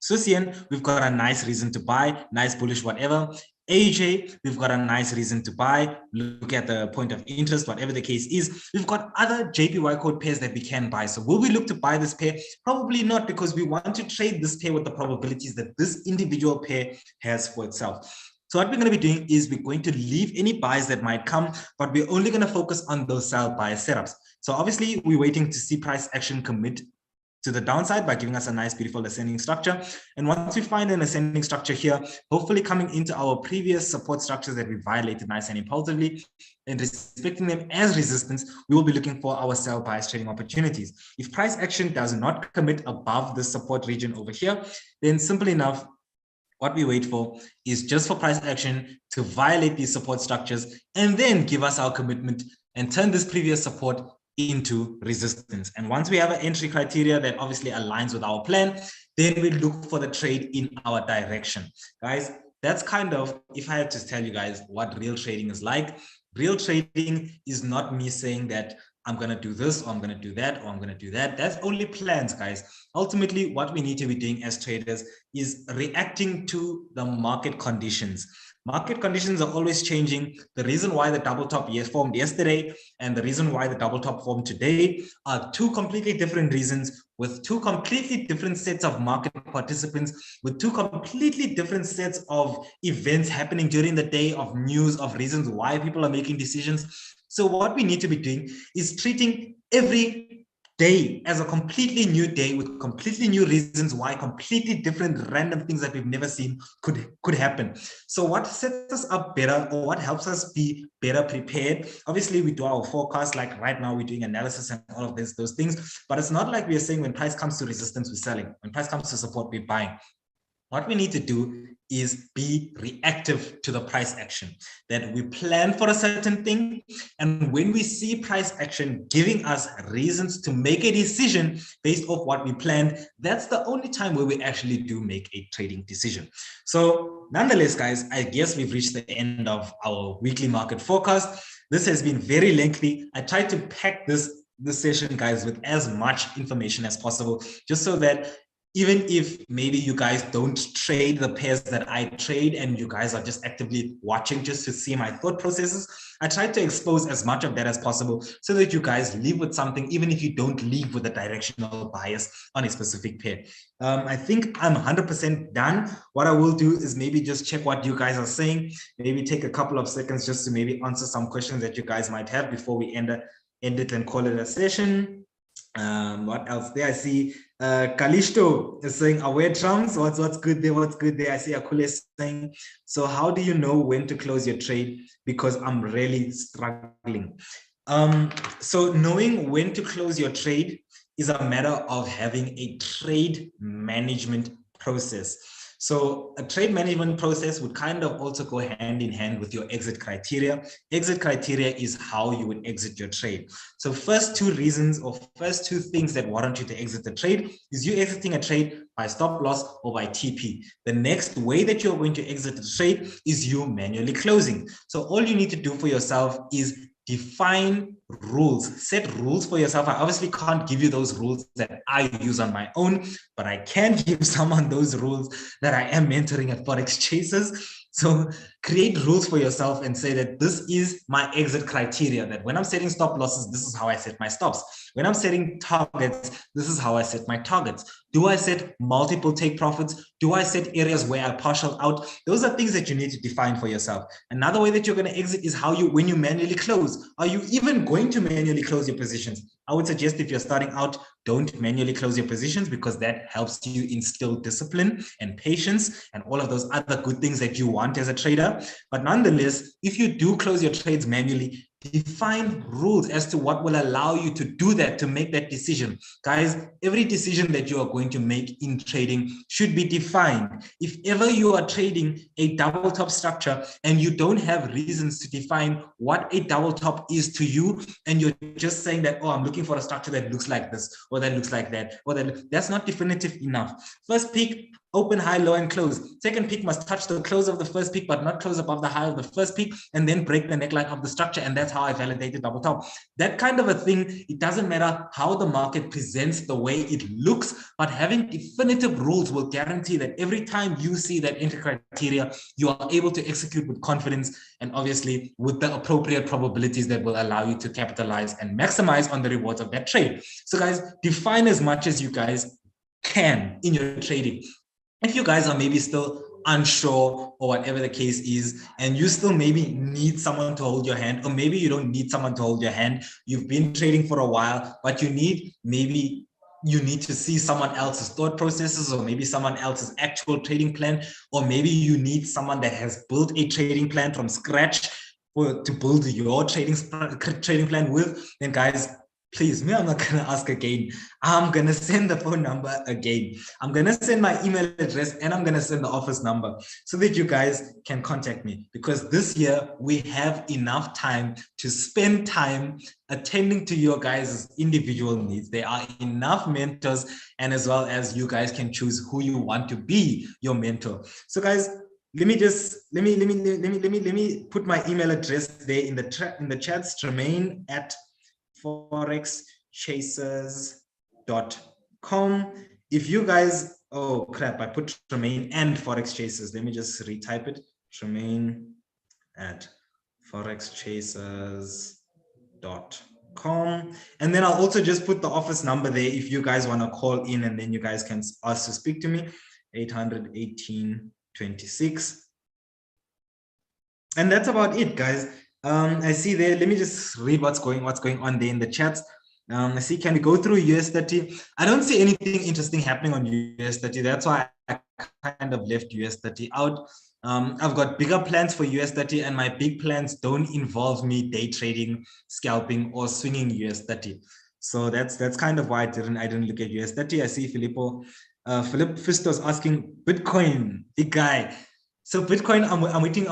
we've got a nice reason to buy, nice bullish whatever. AJ, we've got a nice reason to buy. Look at the point of interest, whatever the case is. We've got other JPY code pairs that we can buy. So will we look to buy this pair? Probably not, because we want to trade this pair with the probabilities that this individual pair has for itself. So what we're going to be doing is we're going to leave any buys that might come, but we're only going to focus on those sell buy setups. So obviously we're waiting to see price action commit to the downside by giving us a nice, beautiful ascending structure. And once we find an ascending structure here, hopefully coming into our previous support structures that we violated nice and impulsively and respecting them as resistance, we will be looking for our sell bias trading opportunities. If price action does not commit above the support region over here, then simple enough, what we wait for is just for price action to violate these support structures and then give us our commitment and turn this previous support into resistance. And once we have an entry criteria that obviously aligns with our plan, then we look for the trade in our direction. Guys, that's kind of, if I had to tell you guys what real trading is like, real trading is not me saying that I'm going to do this, or I'm going to do that, or I'm going to do that. That's only plans, guys. Ultimately, what we need to be doing as traders is reacting to the market conditions. Market conditions are always changing. The reason why the double top formed yesterday and the reason why the double top formed today are two completely different reasons, with two completely different sets of market participants, with two completely different sets of events happening during the day, of news, of reasons why people are making decisions. So what we need to be doing is treating every day as a completely new day with completely new reasons why completely different random things that we've never seen could happen. So what sets us up better, or what helps us be better prepared? Obviously, we do our forecast, like right now we're doing analysis and all of those things, but it's not like we're saying when price comes to resistance, we're selling. When price comes to support, we're buying. What we need to do is be reactive to the price action, that we plan for a certain thing. And when we see price action giving us reasons to make a decision based off what we planned, that's the only time where we actually do make a trading decision. So nonetheless, guys, I guess we've reached the end of our weekly market forecast. This has been very lengthy. I tried to pack this session, guys, with as much information as possible, just so that even if maybe you guys don't trade the pairs that I trade and you guys are just actively watching just to see my thought processes, I try to expose as much of that as possible so that you guys leave with something, even if you don't leave with a directional bias on a specific pair. I think I'm 100% done. What I will do is maybe just check what you guys are saying, maybe take a couple of seconds just to maybe answer some questions that you guys might have before we end it and call it a session. What else there? I see Kalisto is saying aware trumps. What's good there? What's good there? I see Akule saying, so how do you know when to close your trade? Because I'm really struggling. So knowing when to close your trade is a matter of having a trade management process. So a trade management process would kind of also go hand in hand with your exit criteria. Exit criteria is how you would exit your trade. So first two reasons, or first two things that warrant you to exit the trade is you exiting a trade by stop loss or by TP. The next way that you're going to exit the trade is you manually closing. So all you need to do for yourself is define rules, set rules for yourself. I obviously can't give you those rules that I use on my own, but I can give someone those rules that I am mentoring at Forex Chasers. So create rules for yourself and say that this is my exit criteria, that when I'm setting stop losses, this is how I set my stops. When I'm setting targets, this is how I set my targets. Do I set multiple take profits? Do I set areas where I partial out? Those are things that you need to define for yourself. Another way that you're going to exit is when you manually close. Are you even going to manually close your positions? I would suggest if you're starting out, don't manually close your positions, because that helps you instill discipline and patience and all of those other good things that you want as a trader. But nonetheless, if you do close your trades manually, define rules as to what will allow you to do that, to make that decision. Guys, every decision that you are going to make in trading should be defined. If ever you are trading a double top structure and you don't have reasons to define what a double top is to you, and you're just saying that, oh, I'm looking for a structure that looks like this, or that looks like that, or that's not definitive enough. First peak, open, high, low, and close. Second peak must touch the close of the first peak, but not close above the high of the first peak, and then break the neckline of the structure. And that's how I validated double top. That kind of a thing, it doesn't matter how the market presents the way it looks, but having definitive rules will guarantee that every time you see that entry criteria, you are able to execute with confidence, and obviously with the appropriate probabilities that will allow you to capitalize and maximize on the rewards of that trade. So guys, define as much as you guys can in your trading. If you guys are maybe still unsure or whatever the case is, and you still maybe need someone to hold your hand, or maybe you don't need someone to hold your hand, you've been trading for a while, but you need to see someone else's thought processes, or maybe someone else's actual trading plan, or maybe you need someone that has built a trading plan from scratch to build your trading plan with, then guys, please, I'm not going to ask again. I'm going to send the phone number again. I'm going to send my email address, and I'm going to send the office number so that you guys can contact me, because this year we have enough time to spend time attending to your guys' individual needs. There are enough mentors, and as well as you guys can choose who you want to be your mentor. So guys, let me put my email address there in the chats. Tremaine at forexchasers.com. If you guys, oh crap, I put Tremaine and Forex Chasers. Let me just retype it. Tremaine at forexchasers.com. And then I'll also just put the office number there if you guys want to call in, and then you guys can ask to speak to me. 800-18-26. And that's about it, guys. I see there, let me just read what's going on there in the chats. I see, can we go through US30? I don't see anything interesting happening on US30. That's why I kind of left US30 out. I've got bigger plans for US30, and my big plans don't involve me day trading, scalping, or swinging US30. So that's kind of why I didn't look at US30. I see Philip Fistos asking Bitcoin, big guy. So Bitcoin, I'm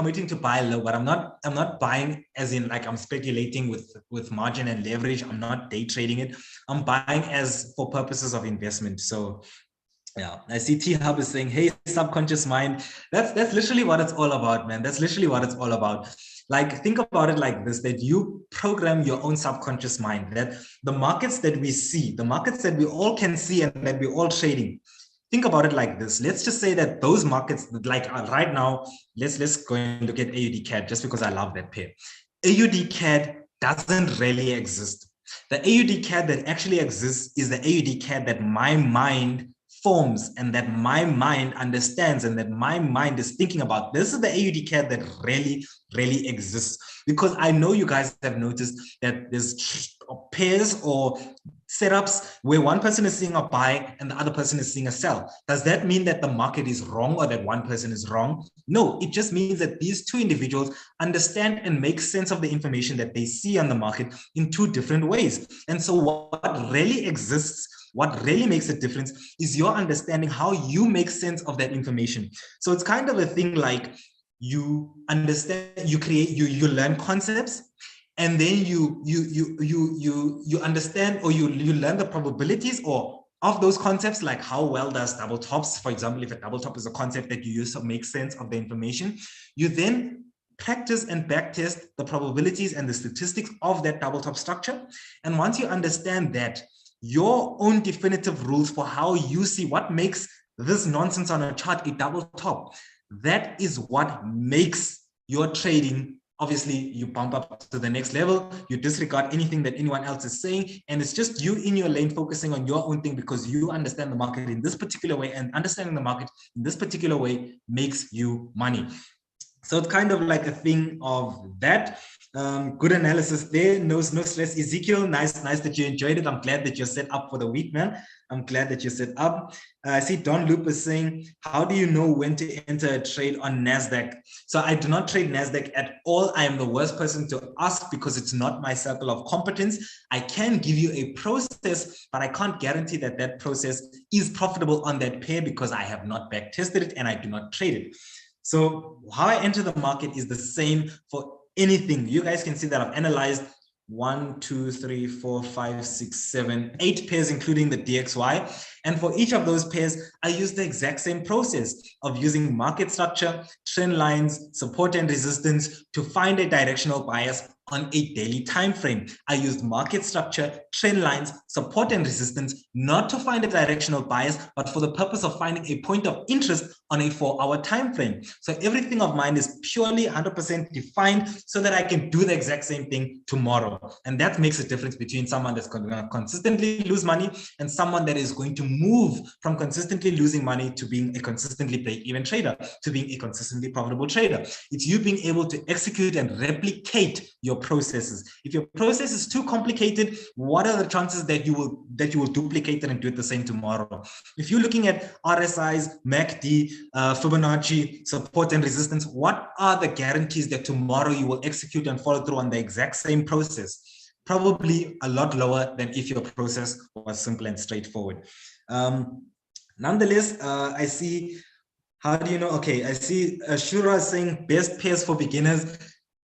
waiting to buy low, but I'm not buying as in like I'm speculating with margin and leverage. I'm not day trading it. I'm buying as for purposes of investment. So yeah, I see T Hub is saying, hey, subconscious mind. That's literally what it's all about, man. That's literally what it's all about. Like, think about it like this, that you program your own subconscious mind, that the markets that we see, the markets that we all can see and that we're all trading, think about it like this. Let's just say that those markets, like right now, let's go and look at AUDCAD, just because I love that pair. AUDCAD doesn't really exist. The AUDCAD that actually exists is the AUDCAD that my mind forms, and that my mind understands, and that my mind is thinking about. This is the AUDCAD that really exists, because I know you guys have noticed that there's pairs or setups where one person is seeing a buy and the other person is seeing a sell. Does that mean that the market is wrong or that one person is wrong? No, it just means that these two individuals understand and make sense of the information that they see on the market in two different ways. And so what really exists, what really makes a difference, is your understanding how you make sense of that information. So it's kind of a thing like you understand, you create, you learn concepts, and then you understand, or you learn the probabilities or of those concepts, like how well does double tops, for example, if a double top is a concept that you use to make sense of the information, you then practice and backtest the probabilities and the statistics of that double top structure. And once you understand that, your own definitive rules for how you see what makes this nonsense on a chart a double top, that is what makes your trading. Obviously, you bump up to the next level, you disregard anything that anyone else is saying, and it's just you in your lane focusing on your own thing, because you understand the market in this particular way, and understanding the market in this particular way makes you money. So it's kind of like a thing of that. Good analysis there. No stress. Ezekiel, nice that you enjoyed it. I'm glad that you're set up for the week, man. I'm glad that you're set up. I see Don Loop is saying, how do you know when to enter a trade on NASDAQ? So I do not trade NASDAQ at all. I am the worst person to ask because it's not my circle of competence. I can give you a process, but I can't guarantee that that process is profitable on that pair because I have not back tested it and I do not trade it. So how I enter the market is the same for anything. You guys can see that I've analyzed 1, 2, 3, 4, 5, 6, 7, 8 pairs, including the DXY. And for each of those pairs, I use the exact same process of using market structure, trend lines, support and resistance to find a directional bias on a daily time frame. I used market structure, trend lines, support and resistance, not to find a directional bias, but for the purpose of finding a point of interest on a 4-hour time frame. So everything of mine is purely 100% defined so that I can do the exact same thing tomorrow. And that makes a difference between someone that's going to consistently lose money and someone that is going to move from consistently losing money to being a consistently break-even trader, to being a consistently profitable trader. It's you being able to execute and replicate your processes. If your process is too complicated, what are the chances that you will duplicate it and do it the same tomorrow? If you're looking at RSIs, MACD, Fibonacci, support and resistance, what are the guarantees that tomorrow you will execute and follow through on the exact same process? Probably a lot lower than if your process was simple and straightforward. Nonetheless, I see, how do you know? Okay, I see Shura saying best pairs for beginners: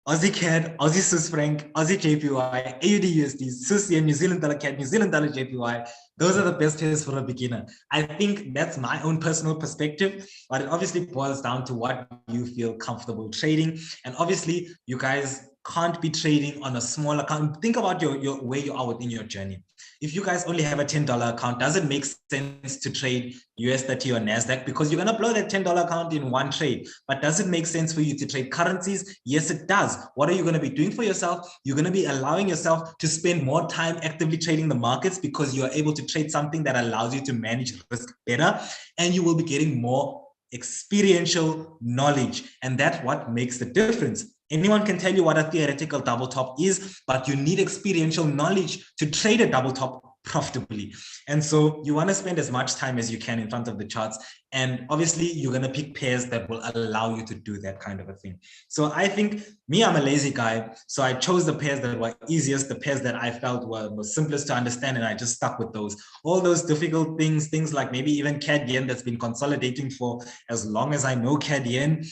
AUDCAD, Aussie Swiss franc, Aussie JPY, AUDUSD, Swiss yen, New Zealand dollar CAD, New Zealand dollar JPY. Those are the best pairs for a beginner. I think that's my own personal perspective, but it obviously boils down to what you feel comfortable trading. And obviously, you guys can't be trading on a small account. Think about your where you are within your journey. If you guys only have a $10 account, does it make sense to trade US30 or NASDAQ? Because you're going to blow that $10 account in one trade. But does it make sense for you to trade currencies? Yes, it does. What are you going to be doing for yourself? You're going to be allowing yourself to spend more time actively trading the markets because you are able to trade something that allows you to manage risk better, and you will be getting more experiential knowledge. And that's what makes the difference. Anyone can tell you what a theoretical double top is, but you need experiential knowledge to trade a double top profitably. And so you want to spend as much time as you can in front of the charts. And obviously you're going to pick pairs that will allow you to do that kind of a thing. So I think I'm a lazy guy. So I chose the pairs that were easiest, the pairs that I felt were simplest to understand. And I just stuck with those. All those difficult things like maybe even CAD yen that's been consolidating for as long as I know CAD yen,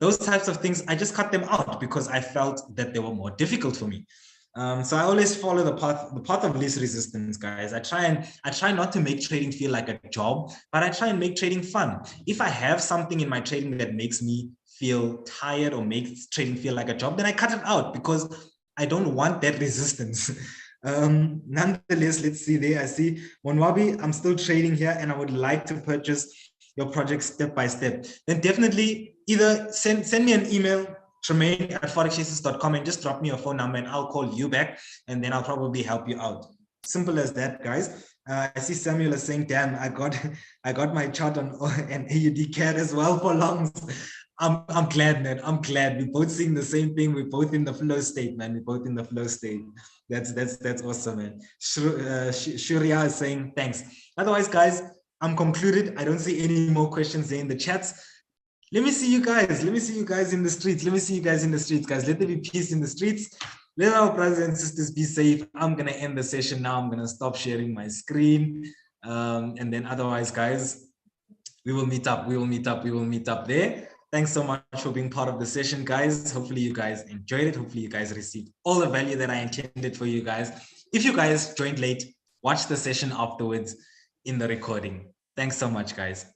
those types of things, I just cut them out because I felt that they were more difficult for me. So I always follow the path of least resistance, guys. I try not to make trading feel like a job, but I try and make trading fun. If I have something in my trading that makes me feel tired or makes trading feel like a job, then I cut it out because I don't want that resistance. Nonetheless, let's see there. I see Monwabi, I'm still trading here and I would like to purchase your project step by step. Then definitely either send me an email, Tremaine@forexchasers.com, and just drop me your phone number and I'll call you back and then I'll probably help you out. Simple as that, guys. I see Samuel is saying, damn, I got my chart on an AUDCAD as well for longs. I'm glad, man. I'm glad. We're both seeing the same thing. We're both in the flow state, man. We're both in the flow state. That's awesome, man. Shurya is saying thanks. Otherwise, guys, I'm concluded. I don't see any more questions there in the chats. Let me see you guys. Let me see you guys in the streets. Let me see you guys in the streets, guys. Let there be peace in the streets. Let our brothers and sisters be safe. I'm going to end the session now. I'm going to stop sharing my screen. And then otherwise, guys, we will meet up. We will meet up there. Thanks so much for being part of the session, guys. Hopefully you guys enjoyed it. Hopefully you guys received all the value that I intended for you guys. If you guys joined late, watch the session afterwards in the recording. Thanks so much, guys.